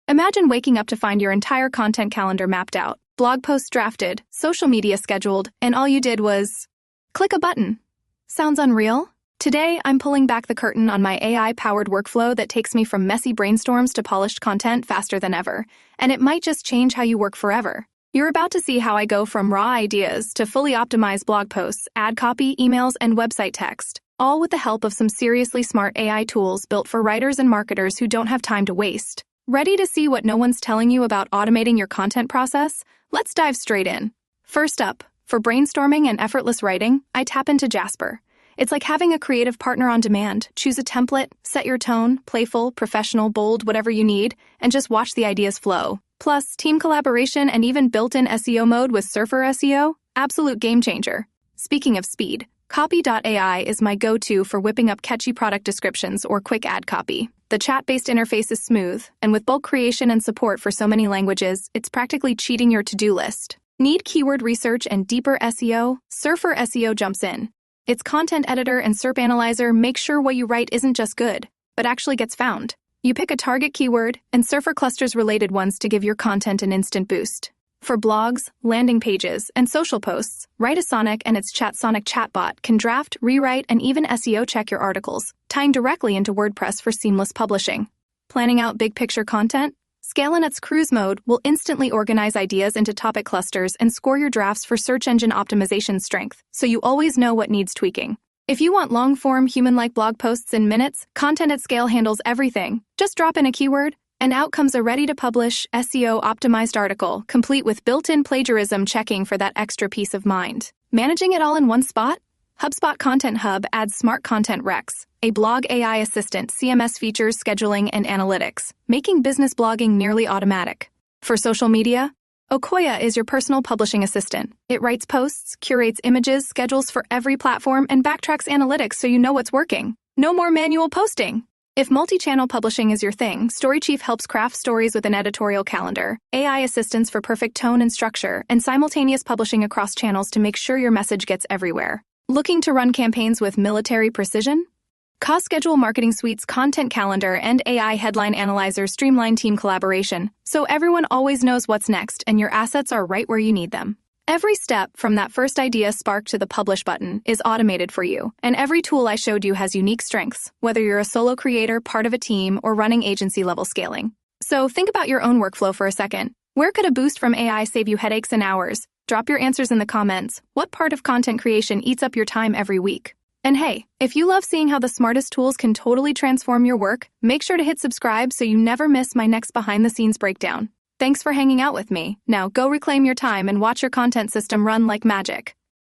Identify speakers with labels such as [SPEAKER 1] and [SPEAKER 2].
[SPEAKER 1] Imagine waking up to find your entire content calendar mapped out, blog posts drafted, social media scheduled, and all you did was click a button. Sounds unreal? Today, I'm pulling back the curtain on my AI-powered workflow that takes me from messy brainstorms to polished content faster than ever, and it might just change how you work forever. You're about to see how I go from raw ideas to fully optimized blog posts, ad copy, emails, and website text, all with the help of some seriously smart AI tools built for writers and marketers who don't have time to waste. Ready to see what no one's telling you about automating your content process? Let's dive straight in. First up, for brainstorming and effortless writing, I tap into Jasper. It's like having a creative partner on demand. Choose a template, set your tone, playful, professional, bold, whatever you need, and just watch the ideas flow. Plus, team collaboration and even built-in SEO mode with Surfer SEO, absolute game changer. Speaking of speed, Copy.ai is my go-to for whipping up catchy product descriptions or quick ad copy. The chat-based interface is smooth, and with bulk creation and support for so many languages, it's practically cheating your to-do list. Need keyword research and deeper SEO? Surfer SEO jumps in. Its content editor and SERP analyzer make sure what you write isn't just good, but actually gets found. You pick a target keyword, and Surfer clusters related ones to give your content an instant boost. For blogs, landing pages, and social posts, Writesonic and its Chatsonic chatbot can draft, rewrite, and even SEO check your articles, tying directly into WordPress for seamless publishing. Planning out big-picture content? Scalinet's Cruise Mode will instantly organize ideas into topic clusters and score your drafts for search engine optimization strength, so you always know what needs tweaking. If you want long-form, human-like blog posts in minutes, Content at Scale handles everything. Just drop in a keyword, and out comes a ready-to-publish, SEO-optimized article, complete with built-in plagiarism checking for that extra peace of mind. Managing it all in one spot? HubSpot Content Hub adds Smart Content Recs, a blog AI assistant, CMS features, scheduling, and analytics, making business blogging nearly automatic. For social media, Ocoya is your personal publishing assistant. It writes posts, curates images, schedules for every platform, and backtracks analytics so you know what's working. No more manual posting. If multi-channel publishing is your thing, StoryChief helps craft stories with an editorial calendar, AI assistance for perfect tone and structure, and simultaneous publishing across channels to make sure your message gets everywhere. Looking to run campaigns with military precision? CoSchedule Marketing Suite's content calendar and AI headline analyzer streamline team collaboration, so everyone always knows what's next and your assets are right where you need them. Every step, from that first idea spark to the publish button, is automated for you, and every tool I showed you has unique strengths, whether you're a solo creator, part of a team, or running agency-level scaling. So think about your own workflow for a second. Where could a boost from AI save you headaches and hours? Drop your answers in the comments. What part of content creation eats up your time every week? And hey, if you love seeing how the smartest tools can totally transform your work, make sure to hit subscribe so you never miss my next behind-the-scenes breakdown. Thanks for hanging out with me. Now go reclaim your time and watch your content system run like magic.